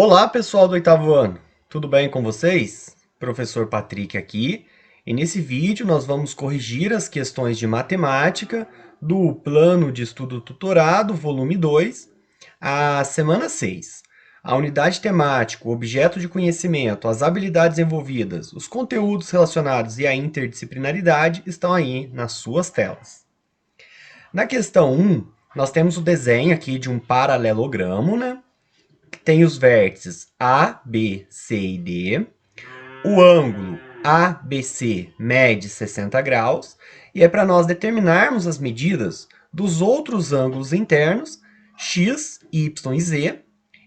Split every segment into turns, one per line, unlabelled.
Olá, pessoal do oitavo ano. Tudo bem com vocês? Professor Patrick aqui. E nesse vídeo nós vamos corrigir as questões de matemática do Plano de Estudo Tutorado, volume 2, a semana 6. A unidade temática, o objeto de conhecimento, as habilidades envolvidas, os conteúdos relacionados e a interdisciplinaridade estão aí nas suas telas. Na questão 1, nós temos o desenho aqui de um paralelogramo, né? Tem os vértices A, B, C e D. O ângulo ABC mede 60 graus. E é para nós determinarmos as medidas dos outros ângulos internos, X, Y e Z.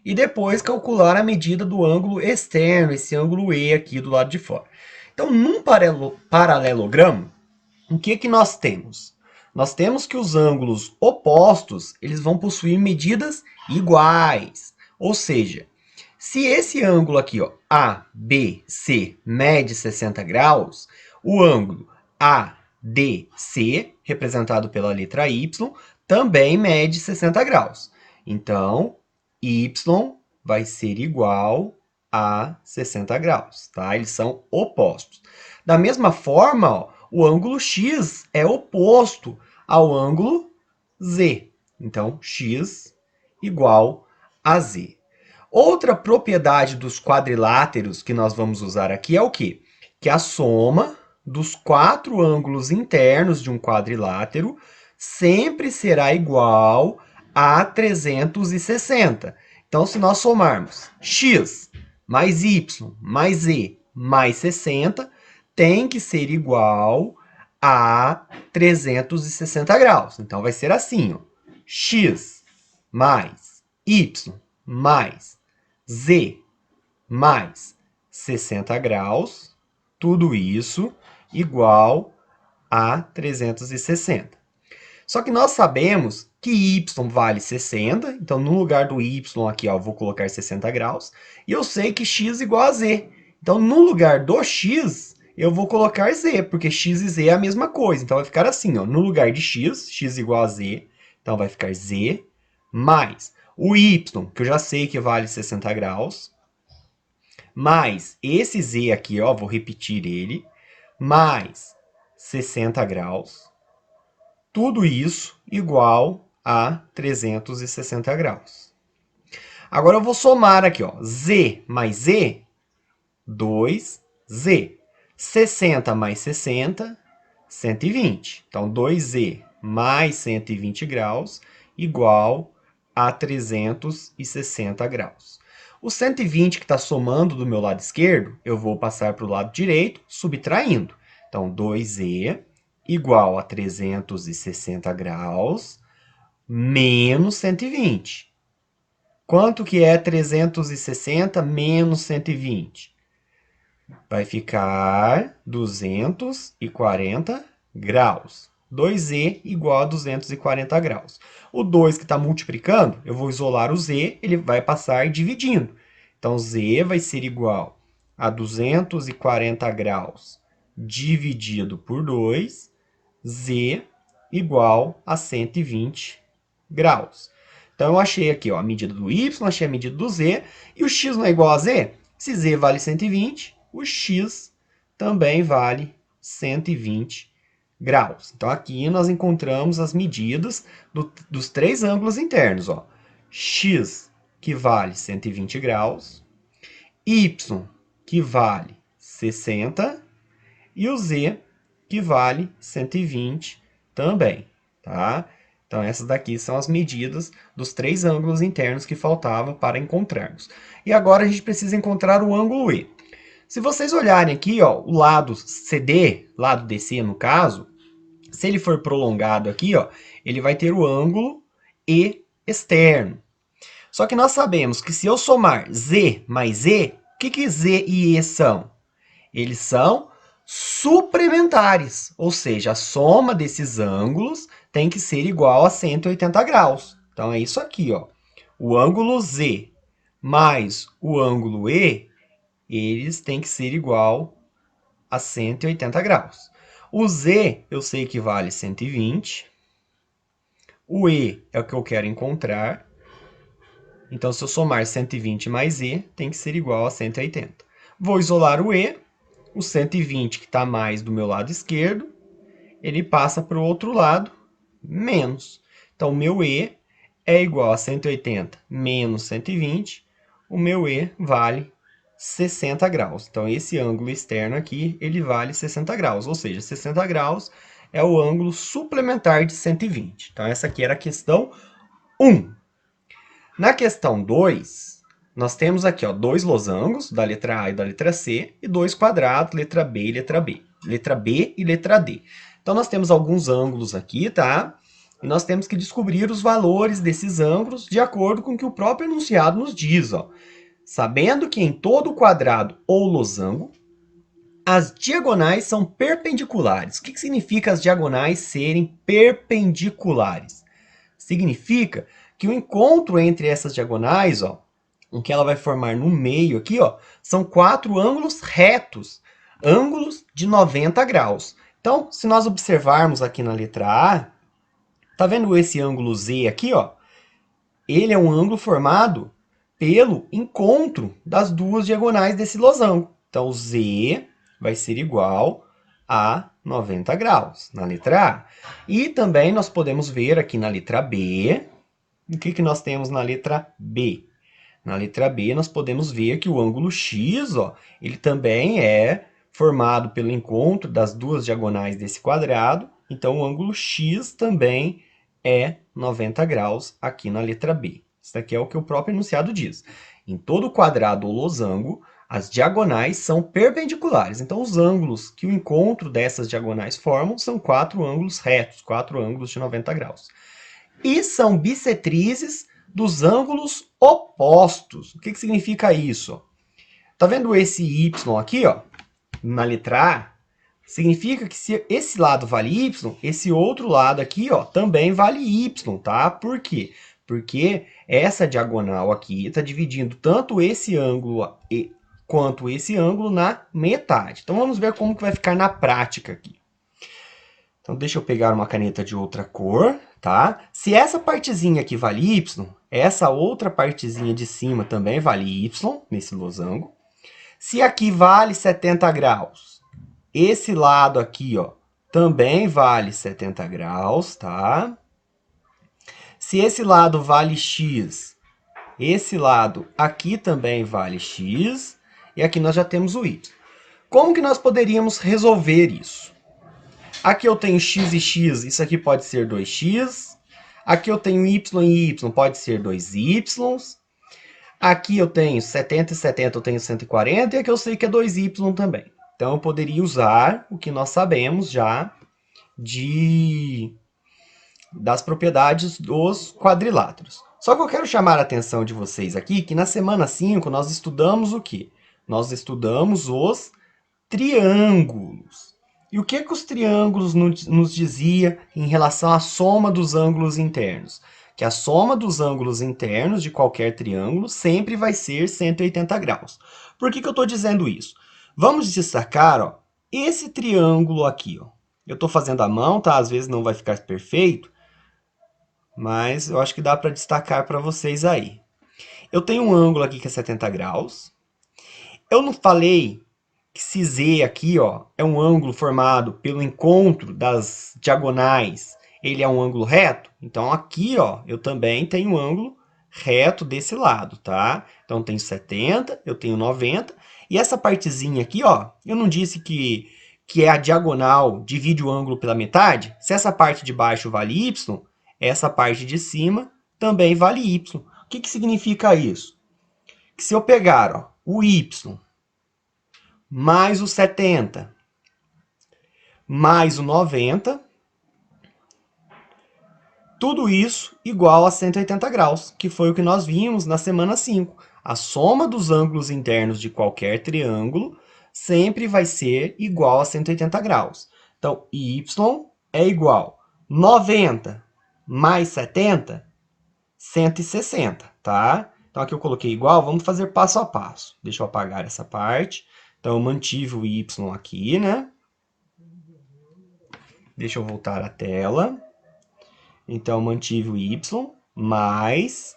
E depois calcular a medida do ângulo externo, esse ângulo E aqui do lado de fora. Então, num paralelogramo, o que nós temos? Nós temos que os ângulos opostos eles vão possuir medidas iguais. Ou seja, se esse ângulo aqui, ó, ABC, mede 60 graus, o ângulo ADC, representado pela letra Y, também mede 60 graus. Então, Y vai ser igual a 60 graus, tá? Eles são opostos. Da mesma forma, ó, o ângulo X é oposto ao ângulo Z. Então, X igual a Z. Outra propriedade dos quadriláteros que nós vamos usar aqui é o quê? Que a soma dos quatro ângulos internos de um quadrilátero sempre será igual a 360. Então, se nós somarmos x mais y mais z mais 60, tem que ser igual a 360 graus. Então, vai ser assim, ó, x mais y mais z mais 60 graus, tudo isso igual a 360. Só que nós sabemos que y vale 60, então no lugar do y aqui, ó, eu vou colocar 60 graus, e eu sei que x igual a z. Então, no lugar do x, eu vou colocar z, porque x e z é a mesma coisa. Então, vai ficar assim, ó, no lugar de x igual a z, então vai ficar z, mais o y, que eu já sei que vale 60 graus, mais esse z aqui, ó, vou repetir ele, mais 60 graus, tudo isso igual a 360 graus. Agora eu vou somar aqui, ó, z mais z, 2z. 60 mais 60, 120. Então, 2z mais 120 graus igual a 360 graus. O 120 que está somando do meu lado esquerdo, eu vou passar para o lado direito, subtraindo. Então, 2z igual a 360 graus menos 120. Quanto que é 360 menos 120? Vai ficar 240 graus. 2z igual a 240 graus. O 2 que está multiplicando, eu vou isolar o z, ele vai passar dividindo. Então, z vai ser igual a 240 graus dividido por 2, z igual a 120 graus. Então, eu achei aqui, ó, a medida do y, achei a medida do z, e o x não é igual a z? Se z vale 120, o x também vale 120 graus. Então, aqui nós encontramos as medidas dos três ângulos internos, ó. X, que vale 120 graus, y, que vale 60, e o z, que vale 120 também, tá? Então, essas daqui são as medidas dos três ângulos internos que faltava para encontrarmos. E agora a gente precisa encontrar o ângulo E. Se vocês olharem aqui, ó, o lado CD, lado DC no caso, se ele for prolongado aqui, ó, ele vai ter o ângulo E externo. Só que nós sabemos que se eu somar Z mais E, o que Z e E são? Eles são suplementares, ou seja, a soma desses ângulos tem que ser igual a 180 graus. Então, é isso aqui, ó. O ângulo Z mais o ângulo E, eles têm que ser igual a 180 graus. O Z, eu sei que vale 120. O E é o que eu quero encontrar. Então, se eu somar 120 mais e, tem que ser igual a 180. Vou isolar o e. O 120, que está mais do meu lado esquerdo, ele passa para o outro lado, menos. Então, o meu e é igual a 180 menos 120. O meu e vale 60 graus. Então, esse ângulo externo aqui, ele vale 60 graus. Ou seja, 60 graus é o ângulo suplementar de 120. Então, essa aqui era a questão 1. Na questão 2, nós temos aqui ó, dois losangos, da letra A e da letra C, e dois quadrados, letra B e letra B. Letra B e letra D. Então, nós temos alguns ângulos aqui, tá? E nós temos que descobrir os valores desses ângulos de acordo com o que o próprio enunciado nos diz, ó. Sabendo que em todo quadrado ou losango, as diagonais são perpendiculares. O que significa as diagonais serem perpendiculares? Significa que o encontro entre essas diagonais, ó, o que ela vai formar no meio aqui, ó, são quatro ângulos retos, ângulos de 90 graus. Então, se nós observarmos aqui na letra A, tá vendo esse ângulo Z aqui, ó? Ele é um ângulo formado pelo encontro das duas diagonais desse losango. Então, Z vai ser igual a 90 graus na letra A. E também nós podemos ver aqui na letra B, o que nós temos na letra B? Na letra B, nós podemos ver que o ângulo X, ó, ele também é formado pelo encontro das duas diagonais desse quadrado. Então, o ângulo X também é 90 graus aqui na letra B. Isso aqui é o que o próprio enunciado diz. Em todo quadrado ou losango, as diagonais são perpendiculares. Então, os ângulos que o encontro dessas diagonais formam são quatro ângulos retos, quatro ângulos de 90 graus. E são bissetrizes dos ângulos opostos. O que significa isso? Tá vendo esse y aqui, ó, na letra A? Significa que se esse lado vale y, esse outro lado aqui, ó, também vale y, tá? Por quê? Porque essa diagonal aqui está dividindo tanto esse ângulo quanto esse ângulo na metade. Então, vamos ver como que vai ficar na prática aqui. Então, deixa eu pegar uma caneta de outra cor, tá? Se essa partezinha aqui vale y, essa outra partezinha de cima também vale y, nesse losango. Se aqui vale 70 graus, esse lado aqui, ó, também vale 70 graus, tá? Se esse lado vale x, esse lado aqui também vale x, e aqui nós já temos o y. Como que nós poderíamos resolver isso? Aqui eu tenho x e x, isso aqui pode ser 2x. Aqui eu tenho y e y, pode ser 2y. Aqui eu tenho 70 e 70, eu tenho 140, e aqui eu sei que é 2y também. Então, eu poderia usar o que nós sabemos já das propriedades dos quadriláteros. Só que eu quero chamar a atenção de vocês aqui que na semana 5 nós estudamos o quê? Nós estudamos os triângulos. E o que os triângulos nos dizia em relação à soma dos ângulos internos? Que a soma dos ângulos internos de qualquer triângulo sempre vai ser 180 graus. Por que eu estou dizendo isso? Vamos destacar ó, esse triângulo aqui. Ó. Eu estou fazendo à mão, tá? Às vezes não vai ficar perfeito, mas eu acho que dá para destacar para vocês aí. Eu tenho um ângulo aqui que é 70 graus. Eu não falei que esse Z aqui, ó, é um ângulo formado pelo encontro das diagonais, ele é um ângulo reto? Então, aqui, ó, eu também tenho um ângulo reto desse lado, tá? Então, eu tenho 70, eu tenho 90, e essa partezinha aqui, ó, eu não disse que é a diagonal, divide o ângulo pela metade? Se essa parte de baixo vale y, essa parte de cima também vale y. O que significa isso? Que se eu pegar ó, o y mais o 70, mais o 90, tudo isso igual a 180 graus, que foi o que nós vimos na semana 5. A soma dos ângulos internos de qualquer triângulo sempre vai ser igual a 180 graus. Então, y é igual a 90 mais 70, 160, tá? Então, aqui eu coloquei igual, vamos fazer passo a passo. Deixa eu apagar essa parte. Então, eu mantive o y aqui, né? Deixa eu voltar à tela. Então, eu mantive o y mais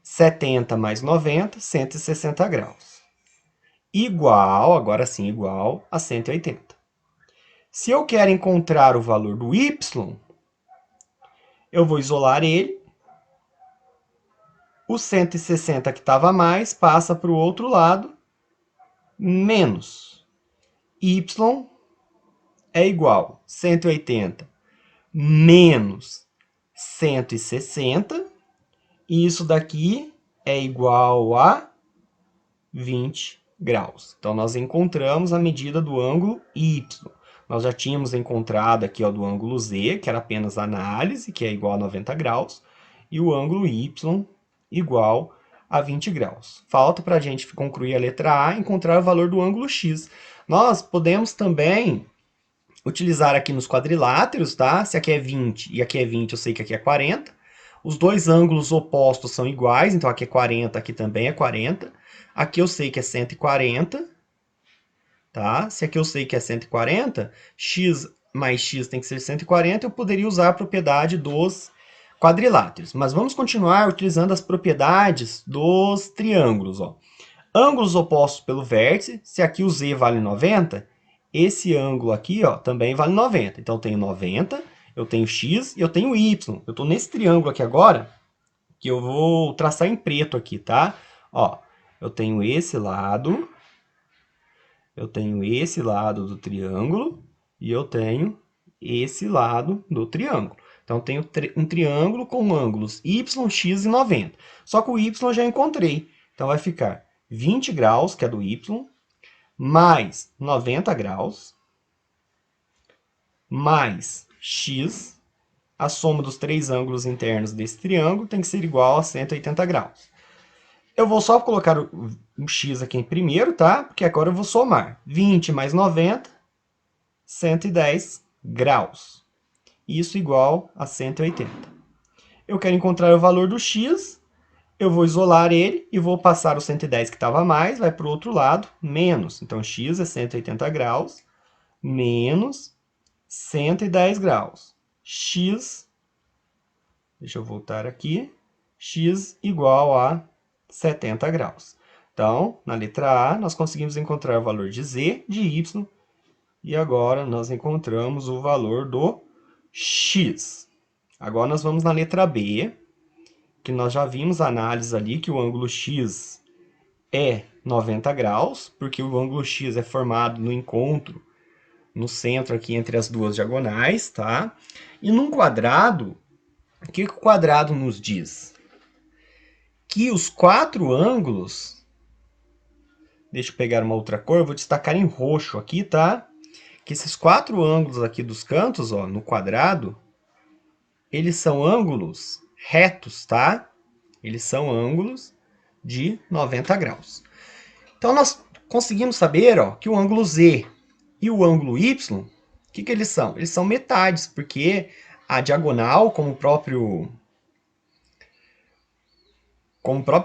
70 mais 90, 160 graus. Igual, agora sim, igual a 180. Se eu quero encontrar o valor do y, eu vou isolar ele. O 160 que estava a mais passa para o outro lado, menos y é igual a 180 menos 160, e isso daqui é igual a 20 graus. Então, nós encontramos a medida do ângulo y. Nós já tínhamos encontrado aqui ó, do ângulo z, que era apenas análise, que é igual a 90 graus, e o ângulo y igual a 20 graus. Falta para a gente concluir a letra A, encontrar o valor do ângulo x. Nós podemos também utilizar aqui nos quadriláteros, tá? Se aqui é 20 e aqui é 20, eu sei que aqui é 40. Os dois ângulos opostos são iguais, então aqui é 40, aqui também é 40. Aqui eu sei que é 140, tá? Se aqui eu sei que é 140, x mais x tem que ser 140, eu poderia usar a propriedade dos quadriláteros. Mas vamos continuar utilizando as propriedades dos triângulos, ó. Ângulos opostos pelo vértice, se aqui o z vale 90, esse ângulo aqui ó, também vale 90. Então, eu tenho 90, eu tenho x e eu tenho y. Eu estou nesse triângulo aqui agora, que eu vou traçar em preto aqui, tá? Ó, eu tenho esse lado do triângulo e eu tenho esse lado do triângulo. Então, eu tenho um triângulo com ângulos y, x e 90. Só que o y eu já encontrei. Então, vai ficar 20 graus, que é do y, mais 90 graus, mais x, a soma dos três ângulos internos desse triângulo tem que ser igual a 180 graus. Eu vou só colocar o x aqui em primeiro, tá? Porque agora eu vou somar. 20 mais 90, 110 graus. Isso igual a 180. Eu quero encontrar o valor do x, eu vou isolar ele e vou passar o 110 que estava a mais, vai para o outro lado, menos. Então, x é 180 graus, menos 110 graus. X, deixa eu voltar aqui, x igual a 70 graus. Então, na letra A, nós conseguimos encontrar o valor de z, de y, e agora nós encontramos o valor do x. Agora nós vamos na letra B, que nós já vimos a análise ali, que o ângulo x é 90 graus, porque o ângulo x é formado no encontro, no centro aqui entre as duas diagonais, tá? E num quadrado, o que o quadrado nos diz? Que os quatro ângulos, deixa eu pegar uma outra cor, vou destacar em roxo aqui, tá? Que esses quatro ângulos aqui dos cantos, ó, no quadrado, eles são ângulos retos, tá? Eles são ângulos de 90 graus. Então, nós conseguimos saber ó, que o ângulo Z e o ângulo Y, o que eles são? Eles são metades, porque a diagonal, como o próprio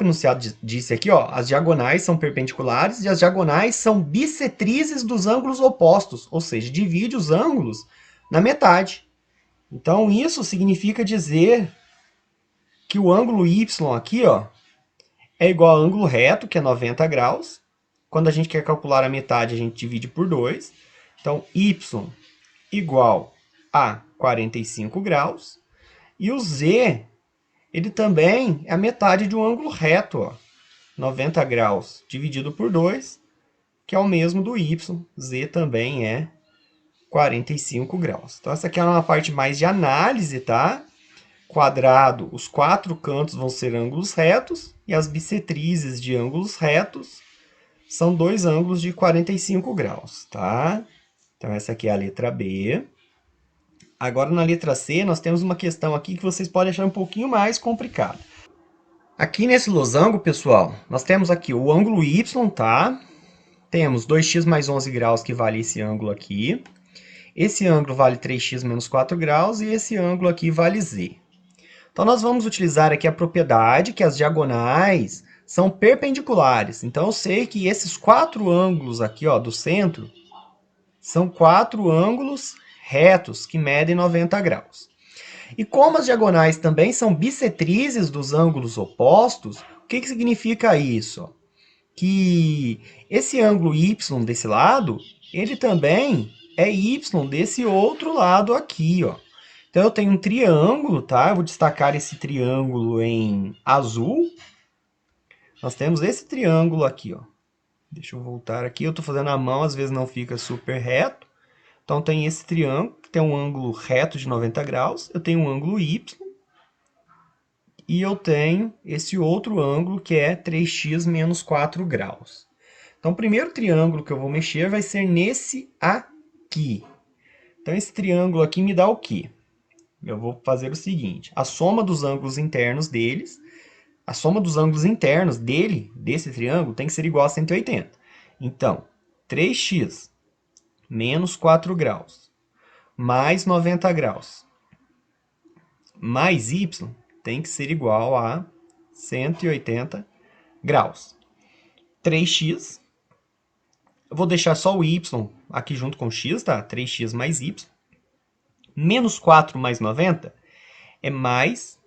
enunciado disse aqui, ó, as diagonais são perpendiculares e as diagonais são bissetrizes dos ângulos opostos, ou seja, divide os ângulos na metade. Então, isso significa dizer que o ângulo y aqui ó, é igual ao ângulo reto, que é 90 graus. Quando a gente quer calcular a metade, a gente divide por 2. Então, y igual a 45 graus. E o z, ele também é a metade de um ângulo reto, ó, 90 graus dividido por 2, que é o mesmo do y. Z também é 45 graus. Então, essa aqui é uma parte mais de análise, tá? Quadrado, os quatro cantos vão ser ângulos retos, e as bissetrizes de ângulos retos são dois ângulos de 45 graus, tá? Então, essa aqui é a letra B. Agora, na letra C, nós temos uma questão aqui que vocês podem achar um pouquinho mais complicada. Aqui nesse losango, pessoal, nós temos aqui o ângulo Y, tá? Temos 2x mais 11 graus, que vale esse ângulo aqui. Esse ângulo vale 3x menos 4 graus, e esse ângulo aqui vale z. Então, nós vamos utilizar aqui a propriedade que as diagonais são perpendiculares. Então, eu sei que esses quatro ângulos aqui ó, do centro são quatro ângulos retos que medem 90 graus. E como as diagonais também são bissetrizes dos ângulos opostos, o que significa isso? Que esse ângulo y desse lado, ele também é y desse outro lado aqui, ó. Então, eu tenho um triângulo, tá? Eu vou destacar esse triângulo em azul. Nós temos esse triângulo aqui, ó. Deixa eu voltar aqui. Eu estou fazendo a mão, às vezes não fica super reto. Então, tem esse triângulo, que tem um ângulo reto de 90 graus. Eu tenho um ângulo y. E eu tenho esse outro ângulo, que é 3x menos 4 graus. Então, o primeiro triângulo que eu vou mexer vai ser nesse aqui. Então, esse triângulo aqui me dá o quê? Eu vou fazer o seguinte. A soma dos ângulos internos deles, a soma dos ângulos internos desse triângulo, tem que ser igual a 180. Então, 3x menos 4 graus mais 90 graus mais y tem que ser igual a 180 graus. 3x, eu vou deixar só o y aqui junto com o x, tá? 3x mais y. Menos 4 mais 90 é mais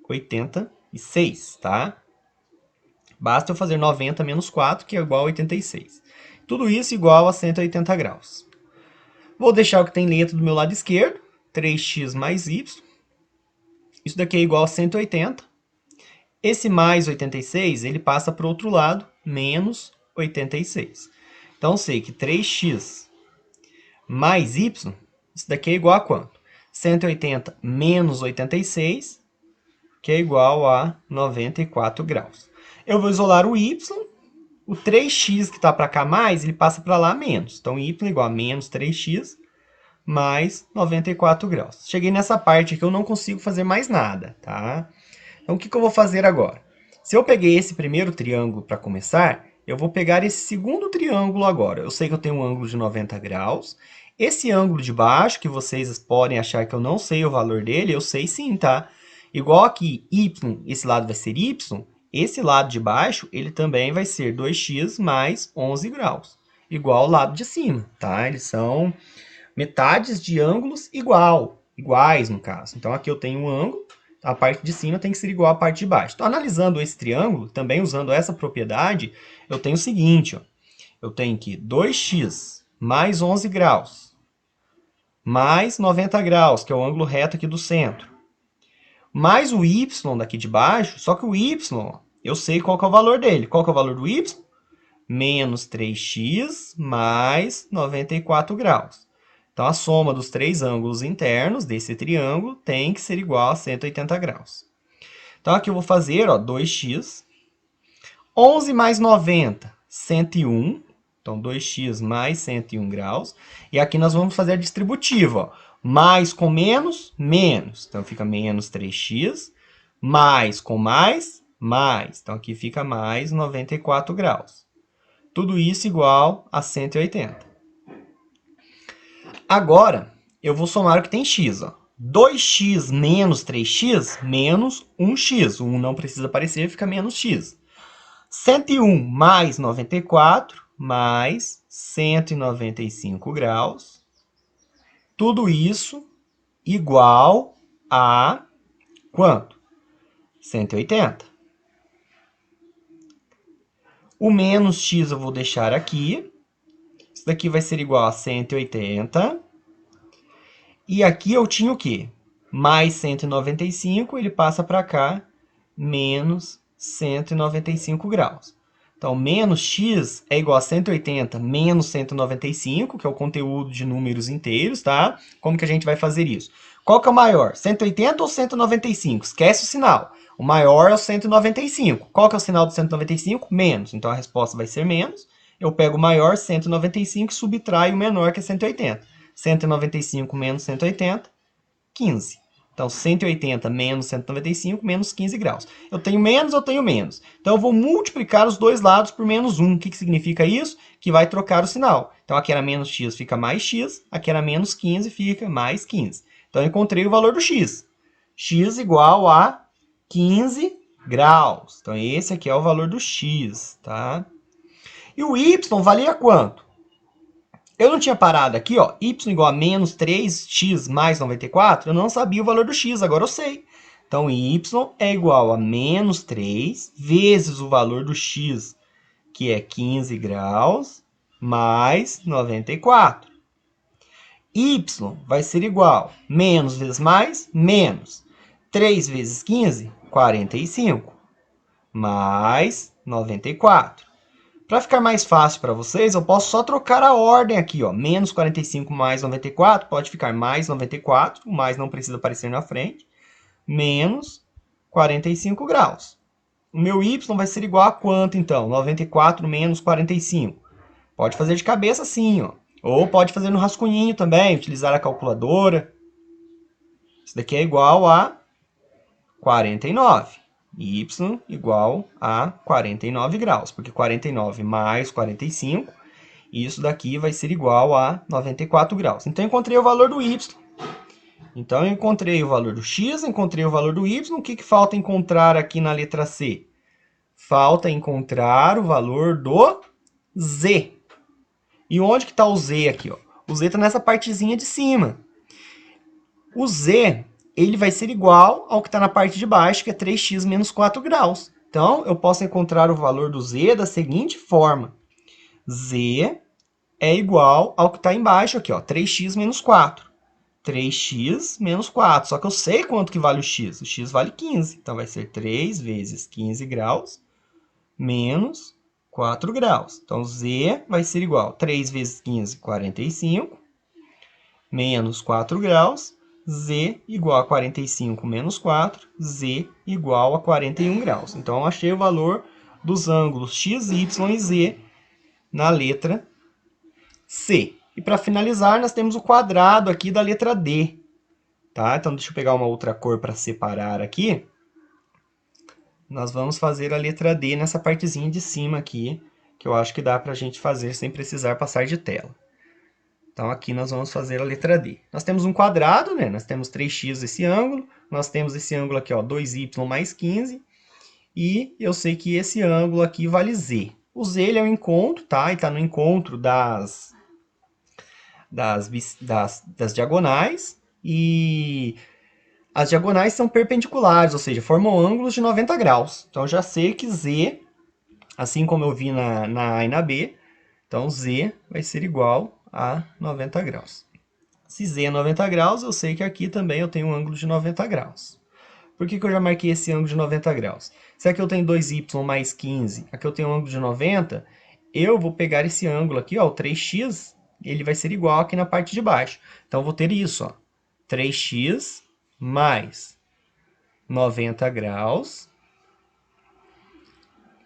86, tá? Basta eu fazer 90 menos 4, que é igual a 86. Tudo isso igual a 180 graus. Vou deixar o que tem letra do meu lado esquerdo, 3x mais y. Isso daqui é igual a 180. Esse mais 86, ele passa para o outro lado, menos 86. Então, eu sei que 3x mais y, isso daqui é igual a quanto? 180 menos 86, que é igual a 94 graus. Eu vou isolar o y, o 3x que está para cá mais, ele passa para lá menos. Então, y igual a menos 3x mais 94 graus. Cheguei nessa parte aqui, eu não consigo fazer mais nada, tá? Então, o que eu vou fazer agora? Se eu peguei esse primeiro triângulo para começar, eu vou pegar esse segundo triângulo agora. Eu sei que eu tenho um ângulo de 90 graus. Esse ângulo de baixo, que vocês podem achar que eu não sei o valor dele, eu sei sim, tá? Igual aqui, y, esse lado vai ser y, esse lado de baixo, ele também vai ser 2x mais 11 graus. Igual ao lado de cima, tá? Eles são metades de ângulos iguais no caso. Então, aqui eu tenho um ângulo, a parte de cima tem que ser igual à parte de baixo. Então, analisando esse triângulo, também usando essa propriedade, eu tenho o seguinte, ó. Eu tenho que 2x mais 11 graus, mais 90 graus, que é o ângulo reto aqui do centro, mais o y daqui de baixo, só que o y, eu sei qual que é o valor dele. Qual que é o valor do y? Menos 3x mais 94 graus. Então, a soma dos três ângulos internos desse triângulo tem que ser igual a 180 graus. Então, aqui eu vou fazer, ó, 2x. 11 mais 90, 101. Então, 2x mais 101 graus. E aqui nós vamos fazer a distributiva, ó. Mais com menos, menos. Então, fica menos 3x. Mais com mais, mais. Então, aqui fica mais 94 graus. Tudo isso igual a 180. Agora, eu vou somar o que tem x. Ó. 2x menos 3x menos 1x. O 1 não precisa aparecer, fica menos x. 101 mais 94 mais 195 graus. Tudo isso igual a quanto? 180. O menos x eu vou deixar aqui. Isso daqui vai ser igual a 180. E aqui eu tinha o quê? Mais 195, ele passa para cá, menos 195 graus. Então, menos x é igual a 180 menos 195, que é o conteúdo de números inteiros, tá? Como que a gente vai fazer isso? Qual que é o maior? 180 ou 195? Esquece o sinal. O maior é o 195. Qual que é o sinal do 195? Menos. Então, a resposta vai ser menos. Eu pego o maior, 195, e subtraio o menor, que é 180. 195 menos 180, 15. Então, 180 menos 195, menos 15 graus. Eu tenho menos, eu tenho menos. Então, eu vou multiplicar os dois lados por menos 1. O que significa isso? Que vai trocar o sinal. Então, aqui era menos x, fica mais x. Aqui era menos 15, fica mais 15. Então, eu encontrei o valor do x. X igual a 15 graus. Então, esse aqui é o valor do x, tá? E o y valia quanto? Eu não tinha parado aqui, ó, y igual a menos 3x mais 94, eu não sabia o valor do x, agora eu sei. Então, y é igual a menos 3 vezes o valor do x, que é 15 graus, mais 94. Y vai ser igual a menos vezes mais, menos 3 vezes 15, 45, mais 94. Para ficar mais fácil para vocês, eu posso só trocar a ordem aqui, ó. Menos 45 mais 94, pode ficar mais 94, o mais não precisa aparecer na frente, menos 45 graus. O meu y vai ser igual a quanto, então? 94 menos 45. Pode fazer de cabeça assim, ó. Ou pode fazer no rascunhinho também, utilizar a calculadora. Isso daqui é igual a 49. Y igual a 49 graus, porque 49 mais 45, isso daqui vai ser igual a 94 graus. Então, eu encontrei o valor do y. Então, eu encontrei o valor do x, encontrei o valor do y. O que falta encontrar aqui na letra C? Falta encontrar o valor do z. E onde que está o z aqui? Ó? O z está nessa partezinha de cima. O z, ele vai ser igual ao que está na parte de baixo, que é 3x menos 4 graus. Então, eu posso encontrar o valor do z da seguinte forma. Z é igual ao que está embaixo aqui, ó, 3x menos 4. 3x menos 4. Só que eu sei quanto que vale o x. O x vale 15. Então, vai ser 3 vezes 15 graus menos 4 graus. Então, z vai ser igual a 3 vezes 15, 45, menos 4 graus. Z igual a 45 menos 4, Z igual a 41 graus. Então, eu achei o valor dos ângulos x, y e z na letra C. E para finalizar, nós temos o quadrado aqui da letra D. Tá? Então, deixa eu pegar uma outra cor para separar aqui. Nós vamos fazer a letra D nessa partezinha de cima aqui, que eu acho que dá para a gente fazer sem precisar passar de tela. Então, aqui nós vamos fazer a letra D. Nós temos um quadrado, né? Nós temos 3x esse ângulo. Nós temos esse ângulo aqui, ó, 2y mais 15. E eu sei que esse ângulo aqui vale z. O z ele é o encontro, tá? E está no encontro das diagonais. E as diagonais são perpendiculares, ou seja, formam ângulos de 90 graus. Então, eu já sei que z, assim como eu vi na A e na B, então z vai ser igual a 90 graus. Se z é 90 graus, eu sei que aqui também eu tenho um ângulo de 90 graus. Por que eu já marquei esse ângulo de 90 graus? Se aqui eu tenho 2y mais 15, aqui eu tenho um ângulo de 90, eu vou pegar esse ângulo aqui, ó, o 3x, ele vai ser igual aqui na parte de baixo. Então, eu vou ter isso, ó, 3x mais 90 graus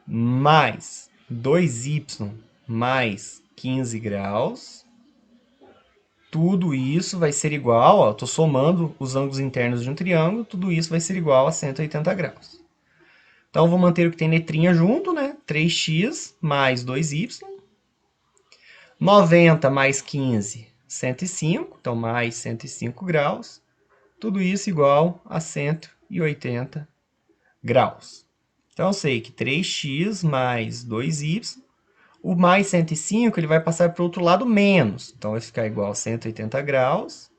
mais 2y mais 15 graus. Tudo isso vai ser igual, ó, estou somando os ângulos internos de um triângulo, tudo isso vai ser igual a 180 graus. Então, eu vou manter o que tem letrinha junto, né? 3x mais 2y. 90 mais 15, 105. Então, mais 105 graus. Tudo isso igual a 180 graus. Então, eu sei que 3x mais 2y, o mais 105 ele vai passar para o outro lado menos. Então, vai ficar igual a 180 graus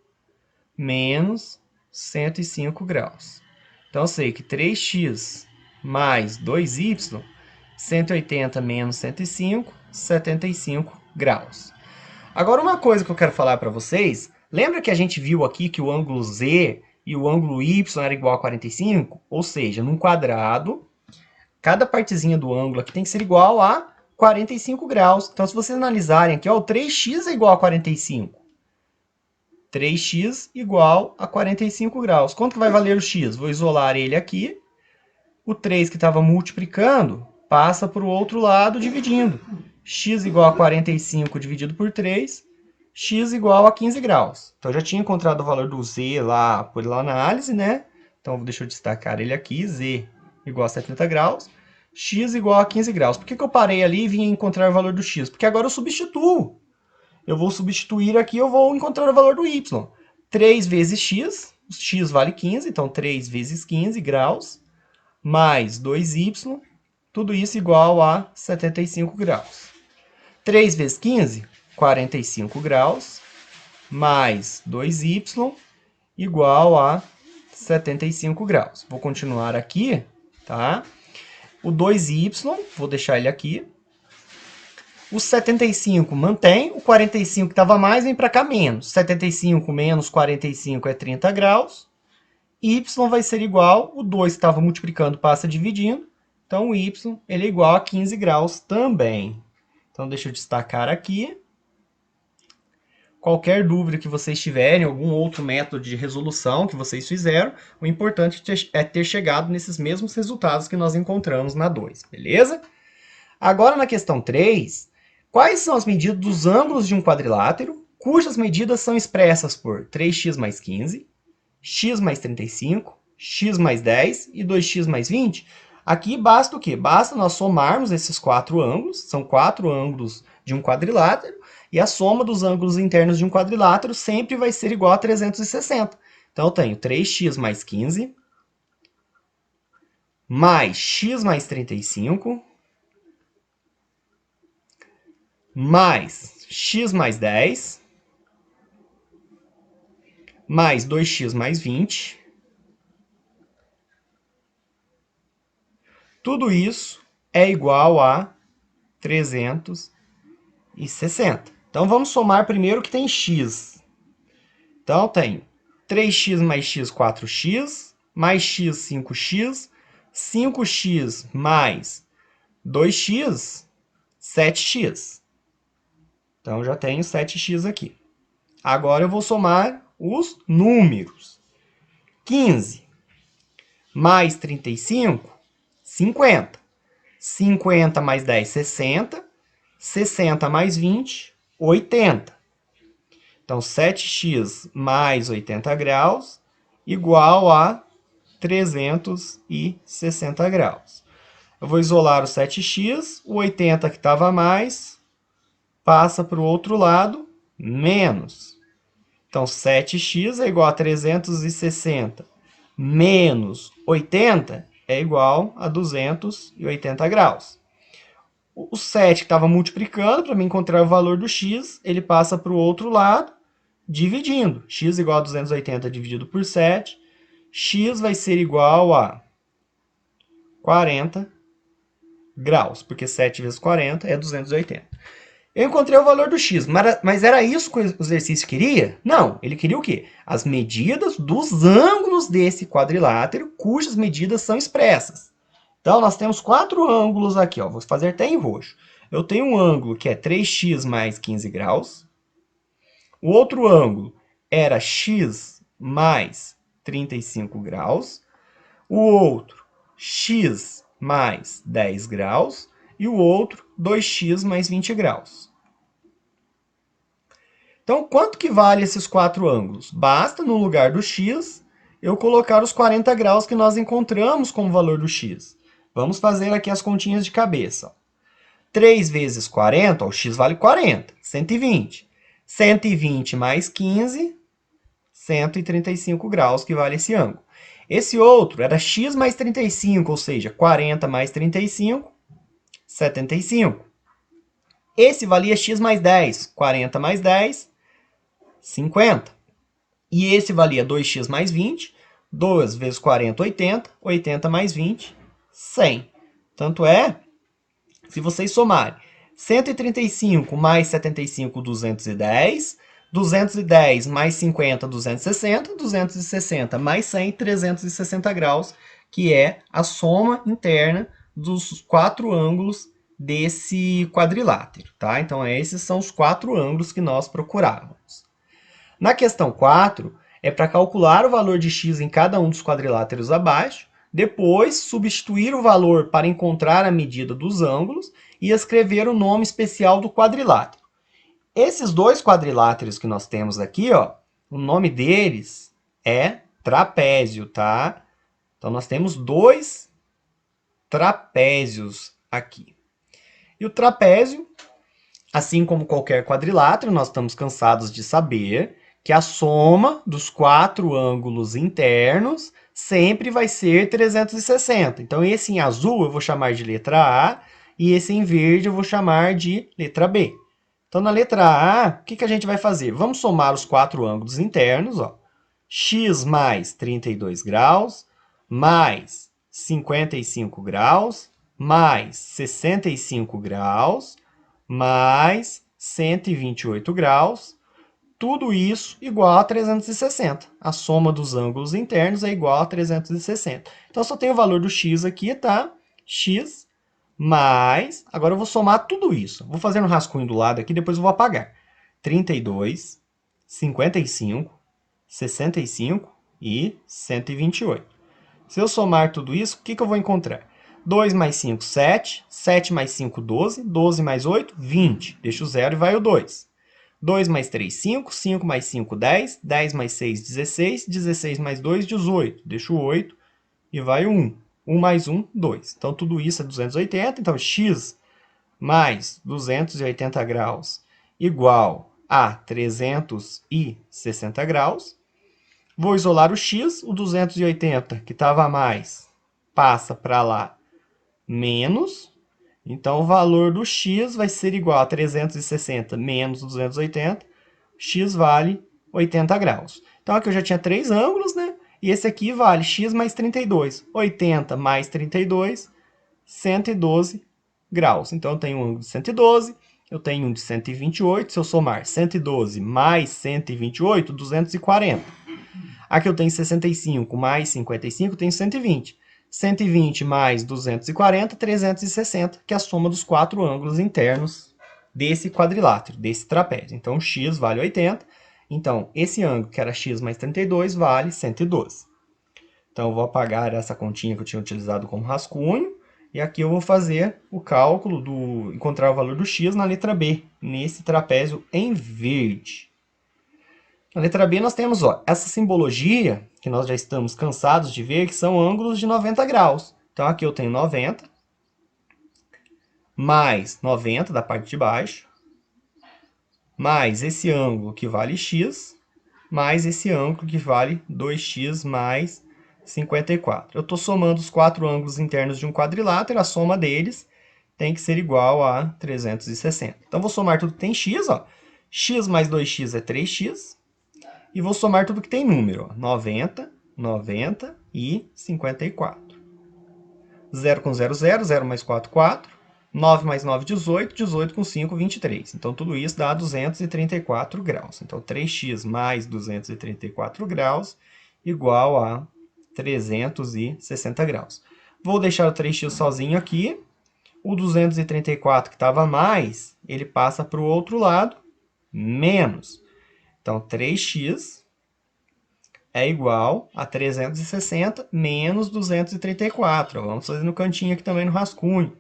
menos 105 graus. Então, eu sei que 3x mais 2y, 180 menos 105, 75 graus. Agora, uma coisa que eu quero falar para vocês, lembra que a gente viu aqui que o ângulo z e o ângulo y era igual a 45? Ou seja, num quadrado, cada partezinha do ângulo aqui tem que ser igual a 45 graus. Então, se vocês analisarem aqui, ó, o 3x é igual a 45. 3x igual a 45 graus. Quanto que vai valer o x? Vou isolar ele aqui. O 3 que estava multiplicando passa para o outro lado dividindo. X igual a 45 dividido por 3, x igual a 15 graus. Então, eu já tinha encontrado o valor do z lá por análise, né? Então, deixa eu destacar ele aqui, z igual a 70 graus, x igual a 15 graus. Por que eu parei ali e vim encontrar o valor do x? Porque agora eu substituo. Eu vou substituir aqui, eu vou encontrar o valor do y. 3 vezes x vale 15, então 3 vezes 15 graus, mais 2y, tudo isso igual a 75 graus. 3 vezes 15, 45 graus, mais 2y, igual a 75 graus. Vou continuar aqui, tá? O 2y, vou deixar ele aqui. O 75 mantém, o 45 que estava mais vem para cá menos. 75 menos 45 é 30 graus. Y vai ser igual, o 2 que estava multiplicando passa dividindo. Então, o y ele é igual a 15 graus também. Então, deixa eu destacar aqui. Qualquer dúvida que vocês tiverem, algum outro método de resolução que vocês fizeram, o importante é ter chegado nesses mesmos resultados que nós encontramos na 2, beleza? Agora, na questão 3, quais são as medidas dos ângulos de um quadrilátero, cujas medidas são expressas por 3x mais 15, x mais 35, x mais 10 e 2x mais 20? Aqui basta o quê? Basta nós somarmos esses 4 ângulos, são 4 ângulos de um quadrilátero, e a soma dos ângulos internos de um quadrilátero sempre vai ser igual a 360. Então, eu tenho 3x mais 15, mais x mais 35, mais x mais 10, mais 2x mais 20. Tudo isso é igual a 360. Então, vamos somar primeiro o que tem x. Então, eu tenho 3x mais x, 4x, mais x, 5x, 5x mais 2x, 7x. Então, já tenho 7x aqui. Agora, eu vou somar os números. 15 mais 35, 50. 50 mais 10, 60. 60 mais 20, 80. Então, 7x mais 80 graus igual a 360 graus. Eu vou isolar o 7x, o 80 que estava mais, passa para o outro lado, menos. Então, 7x é igual a 360 menos 80 é igual a 280 graus. O 7 que estava multiplicando, para me encontrar o valor do x, ele passa para o outro lado, dividindo. X igual a 280 dividido por 7. X vai ser igual a 40 graus, porque 7 vezes 40 é 280. Eu encontrei o valor do x, mas era isso que o exercício queria? Não, ele queria o quê? As medidas dos ângulos desse quadrilátero, cujas medidas são expressas. Então, nós temos 4 ângulos aqui, ó. Vou fazer até em roxo. Eu tenho um ângulo que é 3x mais 15 graus. O outro ângulo era x mais 35 graus. O outro, x mais 10 graus. E o outro, 2x mais 20 graus. Então, quanto que vale esses 4 ângulos? Basta, no lugar do x, eu colocar os 40 graus que nós encontramos como valor do x. Vamos fazer aqui as continhas de cabeça. 3 vezes 40, ó, o x vale 40, 120. 120 mais 15, 135 graus, que vale esse ângulo. Esse outro era x mais 35, ou seja, 40 mais 35, 75. Esse valia x mais 10, 40 mais 10, 50. E esse valia 2x mais 20, 2 vezes 40, 80, 80 mais 20, 100. Tanto é, se vocês somarem 135 mais 75, 210, 210 mais 50, 260, 260 mais 100, 360 graus, que é a soma interna dos 4 ângulos desse quadrilátero, tá? Então, esses são os 4 ângulos que nós procurávamos. Na questão 4, é para calcular o valor de x em cada um dos quadriláteros abaixo, depois substituir o valor para encontrar a medida dos ângulos e escrever o nome especial do quadrilátero. Esses 2 quadriláteros que nós temos aqui, ó, o nome deles é trapézio, tá? Então, nós temos 2 trapézios aqui. E o trapézio, assim como qualquer quadrilátero, nós estamos cansados de saber que a soma dos 4 ângulos internos sempre vai ser 360. Então, esse em azul eu vou chamar de letra A, e esse em verde eu vou chamar de letra B. Então, na letra A, o que a gente vai fazer? Vamos somar os 4 ângulos internos, ó. X mais 32 graus, mais 55 graus, mais 65 graus, mais 128 graus, tudo isso igual a 360. A soma dos ângulos internos é igual a 360. Então, só tem o valor do x aqui, tá? X mais... Agora eu vou somar tudo isso. Vou fazer no rascunho do lado aqui, depois eu vou apagar. 32, 55, 65 e 128. Se eu somar tudo isso, o que eu vou encontrar? 2 mais 5, 7. 7 mais 5, 12. 12 mais 8, 20. Deixa o 0 e vai o 2. 2 mais 3, 5. 5 mais 5, 10. 10 mais 6, 16. 16 mais 2, 18. Deixa o 8 e vai o 1. 1 mais 1, 2. Então, tudo isso é 280. Então, x mais 280 graus igual a 360 graus. Vou isolar o x, o 280, que estava a mais, passa para lá, menos. Então, o valor do x vai ser igual a 360 menos 280. X vale 80 graus. Então, aqui eu já tinha 3 ângulos, né? E esse aqui vale x mais 32. 80 mais 32, 112 graus. Então, eu tenho um ângulo de 112, eu tenho um de 128. Se eu somar 112 mais 128, 240. Aqui eu tenho 65 mais 55, eu tenho 120. 120 mais 240, 360, que é a soma dos 4 ângulos internos desse quadrilátero, desse trapézio. Então, x vale 80. Então, esse ângulo, que era x mais 32, vale 112. Então, eu vou apagar essa continha que eu tinha utilizado como rascunho. E aqui eu vou fazer o cálculo encontrar o valor do x na letra B, nesse trapézio em verde. Na letra B nós temos essa simbologia, que nós já estamos cansados de ver, que são ângulos de 90 graus. Então, aqui eu tenho 90, mais 90 da parte de baixo, mais esse ângulo que vale x, mais esse ângulo que vale 2x mais 54. Eu estou somando os 4 ângulos internos de um quadrilátero, a soma deles tem que ser igual a 360. Então, vou somar tudo que tem x, x mais 2x é 3x, e vou somar tudo que tem número, 90, 90 e 54. 0 com 0, 0, 0 mais 4, 4. 9 mais 9, 18, 18 com 5, 23. Então, tudo isso dá 234 graus. Então, 3x mais 234 graus igual a 360 graus. Vou deixar o 3x sozinho aqui. O 234 que estava mais, ele passa para o outro lado, menos. Então, 3x é igual a 360 menos 234. Vamos fazer no cantinho aqui também no rascunho.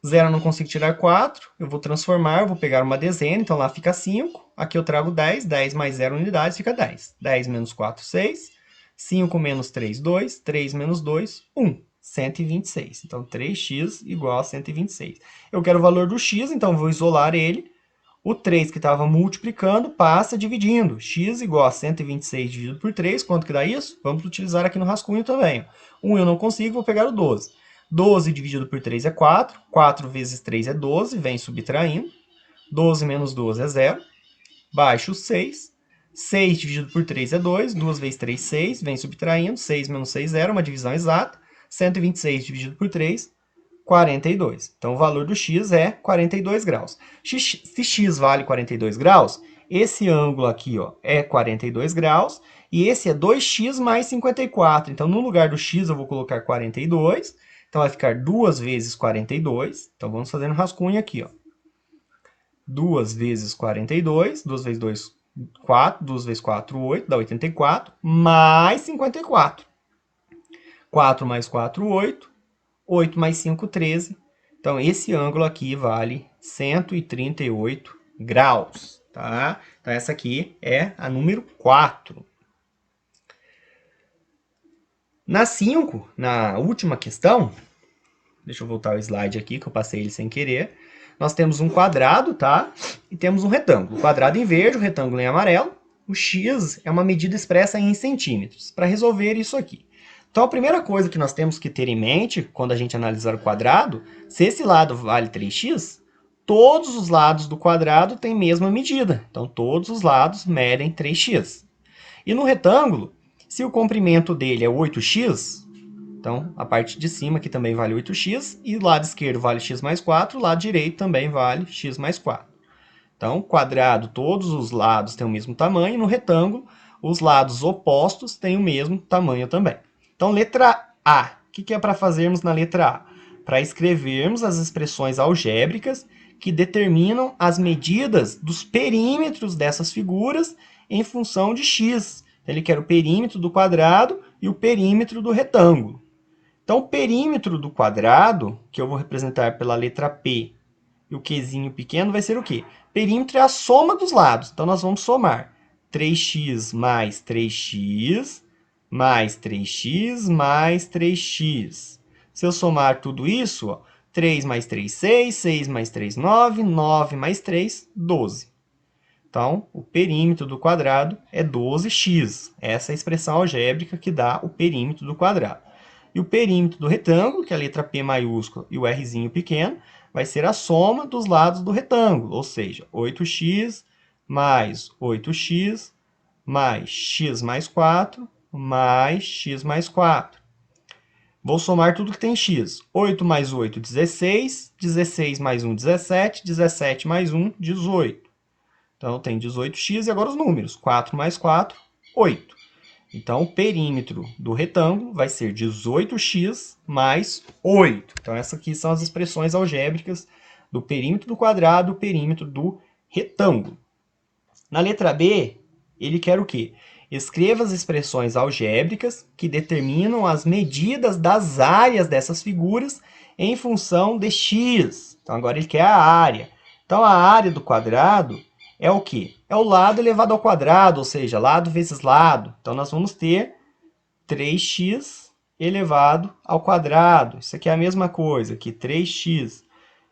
0 eu não consigo tirar 4. Eu vou transformar, vou pegar uma dezena, então lá fica 5. Aqui eu trago 10. 10 mais 0 unidades fica 10. 10 menos 4, 6. 5 menos 3, 2. 3 menos 2, 1. 126. Então, 3x igual a 126. Eu quero o valor do x, então vou isolar ele. O 3 que estava multiplicando passa dividindo. X igual a 126 dividido por 3. Quanto que dá isso? Vamos utilizar aqui no rascunho também. 1 eu não consigo, vou pegar o 12. 12 dividido por 3 é 4. 4 vezes 3 é 12. Vem subtraindo. 12 menos 12 é 0. Baixo 6. 6 dividido por 3 é 2. 2 vezes 3, 6. Vem subtraindo. 6 menos 6, 0. Uma divisão exata. 126 dividido por 3, 42. Então, o valor do x é 42 graus. Se x vale 42 graus, esse ângulo aqui é 42 graus. E esse é 2x mais 54. Então, no lugar do x, eu vou colocar 42. Então, vai ficar 2 vezes 42. Então, vamos fazer no rascunho aqui. 2 vezes 42. 2 vezes 2, 4. 2 vezes 4, 8. Dá 84. Mais 54. 4 mais 4, 8. 8 mais 5, 13. Então, esse ângulo aqui vale 138 graus. Tá? Então, essa aqui é a número 4. Na 5, na última questão, deixa eu voltar o slide aqui, que eu passei ele sem querer. Nós temos um quadrado, tá? E temos um retângulo. O quadrado em verde, o retângulo em amarelo. O x é uma medida expressa em centímetros. Para resolver isso aqui. Então, a primeira coisa que nós temos que ter em mente, quando a gente analisar o quadrado, se esse lado vale 3x, todos os lados do quadrado têm a mesma medida. Então, todos os lados medem 3x. E no retângulo, se o comprimento dele é 8x, então a parte de cima aqui também vale 8x, e o lado esquerdo vale x mais 4, o lado direito também vale x mais 4. Então, quadrado, todos os lados têm o mesmo tamanho, e no retângulo, os lados opostos têm o mesmo tamanho também. Então, letra A. O que é para fazermos na letra A? Para escrevermos as expressões algébricas que determinam as medidas dos perímetros dessas figuras em função de x. Ele quer o perímetro do quadrado e o perímetro do retângulo. Então, o perímetro do quadrado, que eu vou representar pela letra P, e o Qzinho pequeno vai ser o quê? Perímetro é a soma dos lados. Então, nós vamos somar 3x mais 3x mais 3x mais 3x. Se eu somar tudo isso, ó, 3 mais 3, 6, 6 mais 3, 9, 9 mais 3, 12. Então, o perímetro do quadrado é 12x. Essa é a expressão algébrica que dá o perímetro do quadrado. E o perímetro do retângulo, que é a letra P maiúscula e o Rzinho pequeno, vai ser a soma dos lados do retângulo, ou seja, 8x mais 8x mais x mais 4 mais x mais 4. Vou somar tudo que tem x. 8 mais 8, 16. 16 mais 1, 17. 17 mais 1, 18. Então, tem 18x e agora os números. 4 mais 4, 8. Então, o perímetro do retângulo vai ser 18x mais 8. Então, essas aqui são as expressões algébricas do perímetro do quadrado e do perímetro do retângulo. Na letra B, ele quer o quê? Escreva as expressões algébricas que determinam as medidas das áreas dessas figuras em função de x. Então, agora ele quer a área. Então, a área do quadrado é o quê? É o lado elevado ao quadrado, ou seja, lado vezes lado. Então, nós vamos ter 3x elevado ao quadrado. Isso aqui é a mesma coisa, que 3x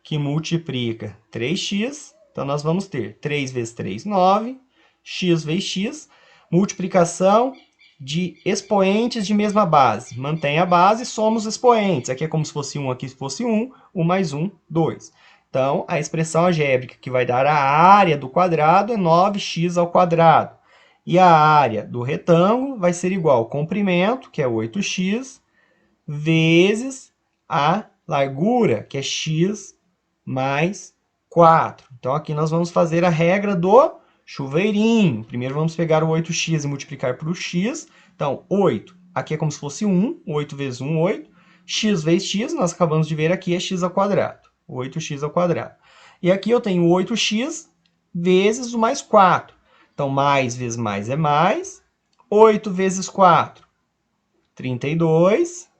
que multiplica 3x. Então, nós vamos ter 3 vezes 3, 9. X vezes x. Multiplicação de expoentes de mesma base. Mantém a base e soma os expoentes. Aqui é como se fosse 1, aqui se fosse 1. 1 mais 1, 2. Então, a expressão algébrica que vai dar a área do quadrado é 9x ao quadrado. E a área do retângulo vai ser igual ao comprimento, que é 8x, vezes a largura, que é x mais 4. Então, aqui nós vamos fazer a regra do chuveirinho. Primeiro, vamos pegar o 8x e multiplicar por x. Então, 8. Aqui é como se fosse 1. 8 vezes 1, 8. X vezes x, nós acabamos de ver aqui, é x ao quadrado. 8x ao quadrado. E aqui eu tenho 8x vezes o mais 4. Então, mais vezes mais é mais. 8 vezes 4, 32.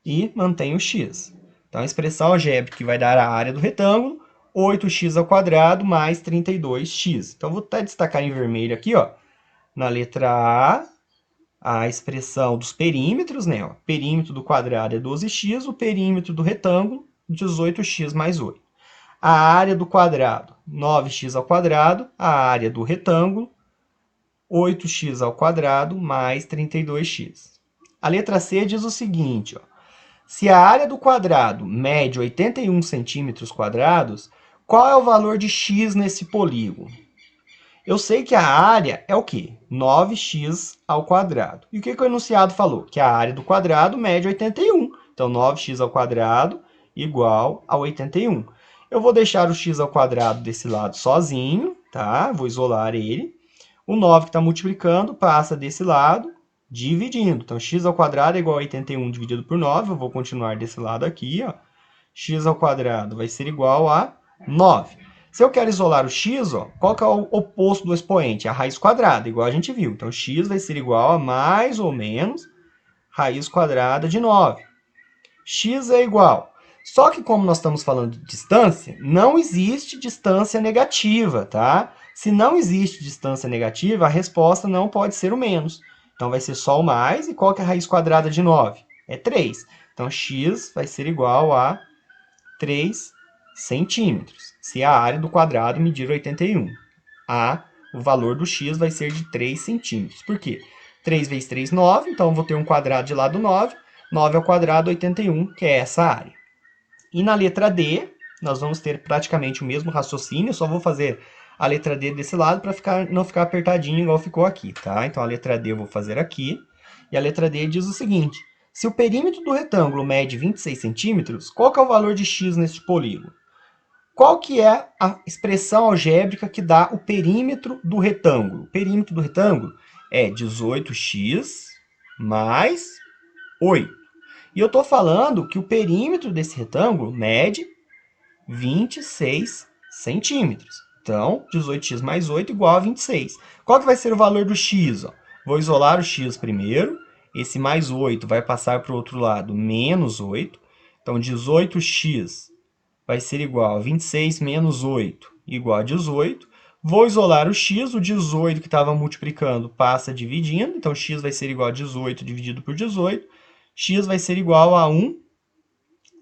E mantém o x. Então, a expressão algébrica que vai dar a área do retângulo, 8x ao quadrado mais 32x. Então, vou até destacar em vermelho aqui, ó, na letra A expressão dos perímetros, né? Ó, perímetro do quadrado é 12x, o perímetro do retângulo, 18x mais 8. A área do quadrado, 9x ao quadrado, a área do retângulo, 8x ao quadrado mais 32x. A letra C diz o seguinte, ó, se a área do quadrado mede 81 centímetros quadrados, qual é o valor de x nesse polígono? Eu sei que a área é o quê? 9x ao quadrado. E o que o enunciado falou? Que a área do quadrado mede 81. Então, 9x ao quadrado igual a 81. Eu vou deixar o x ao quadrado desse lado sozinho, tá? Vou isolar ele. O 9 que está multiplicando passa desse lado, dividindo. Então, x ao quadrado é igual a 81 dividido por 9. Eu vou continuar desse lado aqui, ó. X ao quadrado vai ser igual a 9. Se eu quero isolar o x, ó, qual que é o oposto do expoente? A raiz quadrada, igual a gente viu. Então, x vai ser igual a mais ou menos raiz quadrada de 9. X é igual. Só que como nós estamos falando de distância, não existe distância negativa, tá? Se não existe distância negativa, a resposta não pode ser o menos. Então, vai ser só o mais. E qual que é a raiz quadrada de 9? É 3. Então, x vai ser igual a 3 centímetros, se a área do quadrado medir 81. O valor do x vai ser de 3 centímetros. Por quê? 3 vezes 3, 9. Então, eu vou ter um quadrado de lado 9. 9 ao quadrado, 81, que é essa área. E na letra D, nós vamos ter praticamente o mesmo raciocínio, eu só vou fazer a letra D desse lado para não ficar apertadinho igual ficou aqui, tá? Então, a letra D eu vou fazer aqui, e a letra D diz o seguinte: se o perímetro do retângulo mede 26 centímetros, qual que é o valor de x neste polígono? Qual que é a expressão algébrica que dá o perímetro do retângulo? O perímetro do retângulo é 18x mais 8. E eu estou falando que o perímetro desse retângulo mede 26 centímetros. Então, 18x mais 8 igual a 26. Qual que vai ser o valor do x? Vou isolar o x primeiro. Esse mais 8 vai passar para o outro lado, menos 8. Então, 18x vai ser igual a 26 menos 8, igual a 18. Vou isolar o x, o 18 que estava multiplicando passa dividindo, então x vai ser igual a 18 dividido por 18. X vai ser igual a 1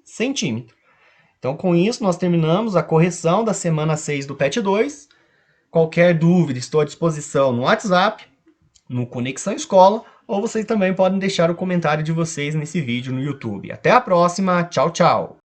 centímetro. Então, com isso, nós terminamos a correção da semana 6 do PET 2. Qualquer dúvida, estou à disposição no WhatsApp, no Conexão Escola, ou vocês também podem deixar o comentário de vocês nesse vídeo no YouTube. Até a próxima, tchau, tchau!